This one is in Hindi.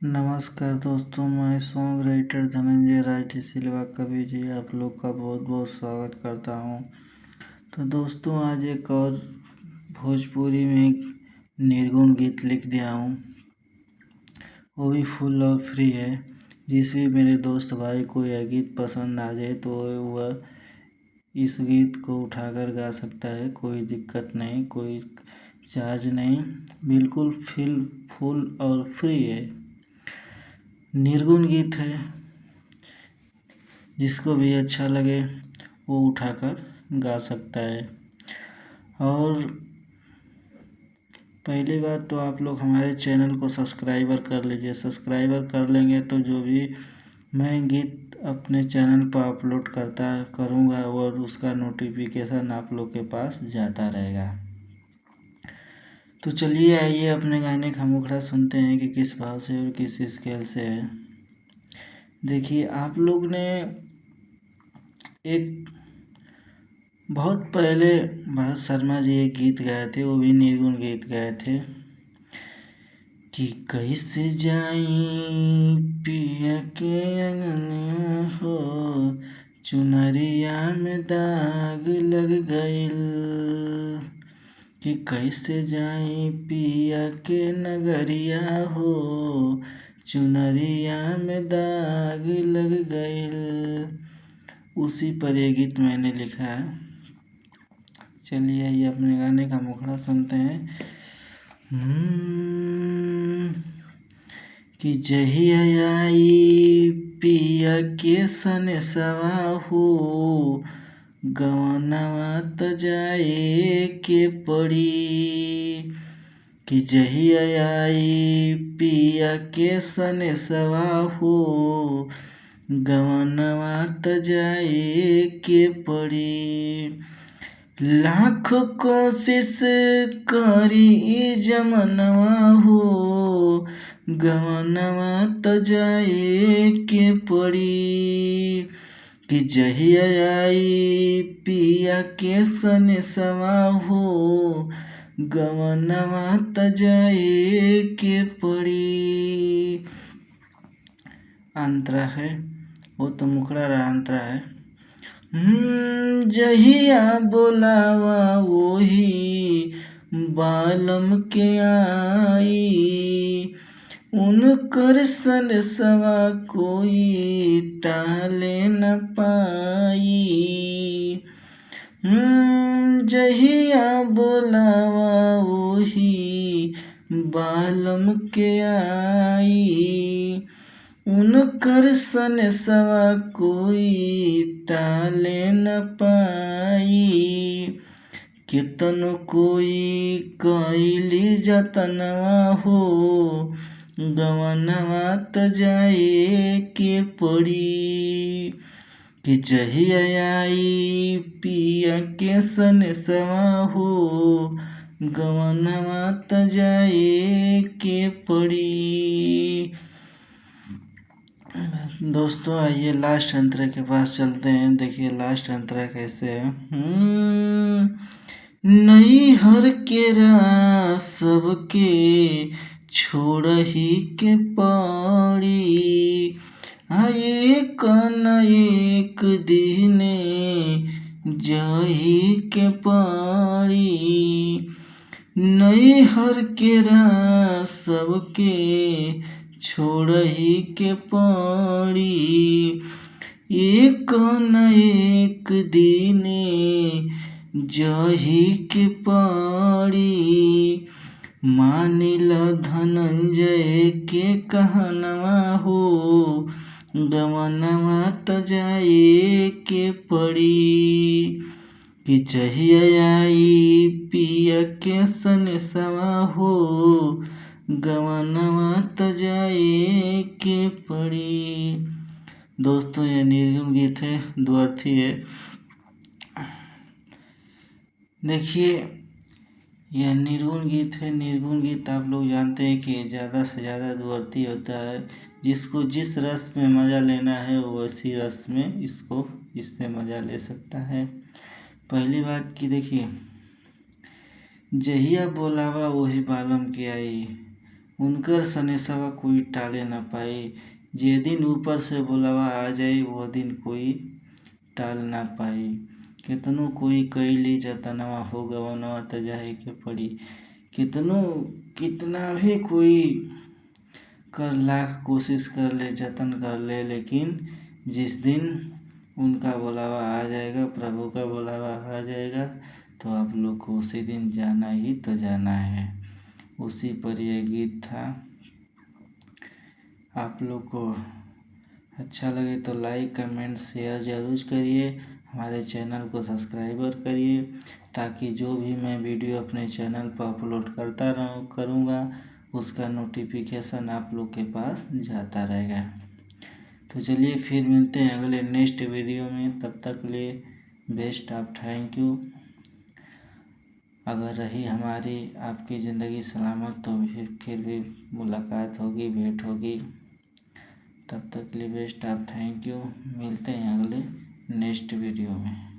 नमस्कार दोस्तों, मैं सॉन्ग राइटर धनंजय राज ढिसिलवा कवि जी आप लोग का बहुत बहुत स्वागत करता हूँ। तो दोस्तों, आज एक और भोजपुरी में एक निर्गुण गीत लिख दिया हूँ, वो भी फुल और फ्री है। जिस भी मेरे दोस्त भाई को यह गीत पसंद आ जाए तो वह इस गीत को उठाकर गा सकता है। कोई दिक्कत नहीं, कोई चार्ज नहीं, बिल्कुल फुल और फ्री है। निर्गुण गीत है, जिसको भी अच्छा लगे वो उठाकर गा सकता है। और पहली बात तो आप लोग हमारे चैनल को सब्सक्राइबर कर लीजिए। सब्सक्राइबर कर लेंगे तो जो भी मैं गीत अपने चैनल पर अपलोड करूँगा और उसका नोटिफिकेशन आप लोग के पास जाता रहेगा। तो चलिए आइए अपने गाने का मुखड़ा सुनते हैं कि किस भाव से और किस स्केल से है। देखिए, आप लोग ने एक बहुत पहले भरत शर्मा जी एक गीत गाए थे, वो भी निर्गुण गीत गाए थे कि कैसे जाई पिया के अंगनिया हो, चुनरिया में दाग लग गइल। कि कैसे जाई पिया के नगरिया हो, चुनरिया में दाग लग गइल। उसी पर ये गीत मैंने लिखा है। चलिए आइए अपने गाने का मुखड़ा सुनते हैं। कि जहिया आई पिया के सनेसवा हो, गवनवा त जाए के पड़ी। कि जहिया आई पिया के सनेसवा हो, गवनवा त जाए के पड़ी। लाख कोशिश करी जमनवा हो, गवनवा त जाए के पड़ी। कि जहिया आई पिया के सनेसवा हो, गवनवा त जाए के पड़ी। अंतरा है, वो तो मुखड़ा रहा, अंतरा है। जहिया बोलावा वही बालम के आई, उनकर सनेसवा कोई टाले न पाई। जहिया बोलावा वही बालम के आई, उनकर सनेसवा कोई टाले न पाई। केतनो कोई कइली जतनवा हो, गवनवा त जाए के पड़ी। कि जहिया आई पिया के सनेसवा हो, गवनवा त जाए के पड़ी। दोस्तों, आइए लास्ट अंतरा के पास चलते हैं। देखिए लास्ट अंतरा कैसे है। नैहर के राह सबके छोड़ ही के पड़ी, एक न एक दिने जाही के पड़ी। नैहर के राह सबके छोड़ ही के पड़ी, एक न एक दिने जाही के पड़ी। मानिल धनंजय के कहनवा हो, गवनवा त जाए के पड़ी। कि जहिया आई पिया के सनेसवा हो, गवनवा त जाए के पड़ी। दोस्तों, यह निर्गुण गीत है, द्व्यर्थी है। देखिए, यह निर्गुण गीत है। निर्गुण गीत आप लोग जानते हैं कि ज़्यादा से ज़्यादा द्व्यर्थी होता है। जिसको जिस रस में मज़ा लेना है वो उसी रस में इससे मज़ा ले सकता है। पहली बात कि देखिए, जहिया बोलावा वही बालम के आई, उनकर सनेसवा कोई टाले न पाई। जे दिन ऊपर से बुलावा आ जाई वो दिन कोई टाल ना पाई। कितनो कोई कईली जतनवा हो गवनवा त जाए के पड़ी। कितना भी कोई कर लाख कोशिश कर ले, जतन कर ले, लेकिन जिस दिन उनका बुलावा आ जाएगा, प्रभु का बुलावा आ जाएगा, तो आप लोग को उसी दिन जाना ही तो जाना है। उसी पर यह गीत था। आप लोग को अच्छा लगे तो लाइक, कमेंट, शेयर ज़रूर करिए। हमारे चैनल को सब्सक्राइबर करिए, ताकि जो भी मैं वीडियो अपने चैनल पर अपलोड करूँगा उसका नोटिफिकेशन आप लोग के पास जाता रहेगा। तो चलिए फिर मिलते हैं अगले नेक्स्ट वीडियो में। तब तक के लिए बेस्ट ऑफ थैंक यू। अगर रही हमारी आपकी ज़िंदगी सलामत तो फिर भी मुलाकात होगी, भेंट होगी। तब तक के लिए बेस्ट ऑफ थैंक यू। मिलते हैं अगले नेक्स्ट वीडियो में।